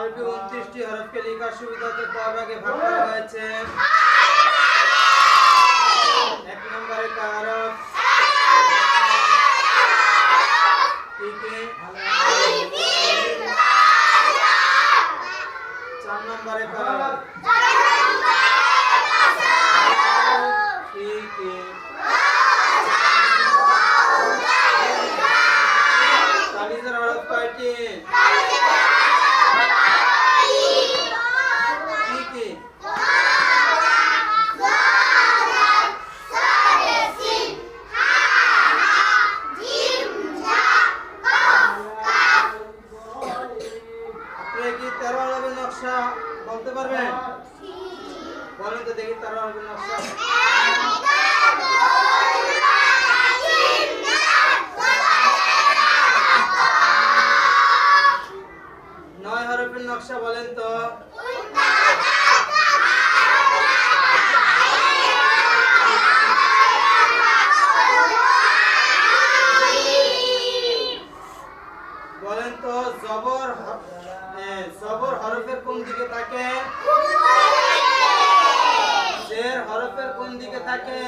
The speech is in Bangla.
আরবি 29টি হরফকে লেখার সুবিধাতে ক ভাগে ভাগ করা হয়েছে। এক নম্বরে কা হরফ কি কি? চার নম্বরে কা হরফ কি কি? তালিজের হরফ কয়টি? কি কি? আপনি কি 13 আরবের নকশা বলতে পারবেন? বলেন তো দেখি 13 আরবের নকশা। 9 হরফের নকশা বলেন তো। বলেন তো জবর হরফের কোন দিকে থাকে? জের হরফের কোন দিকে থাকে?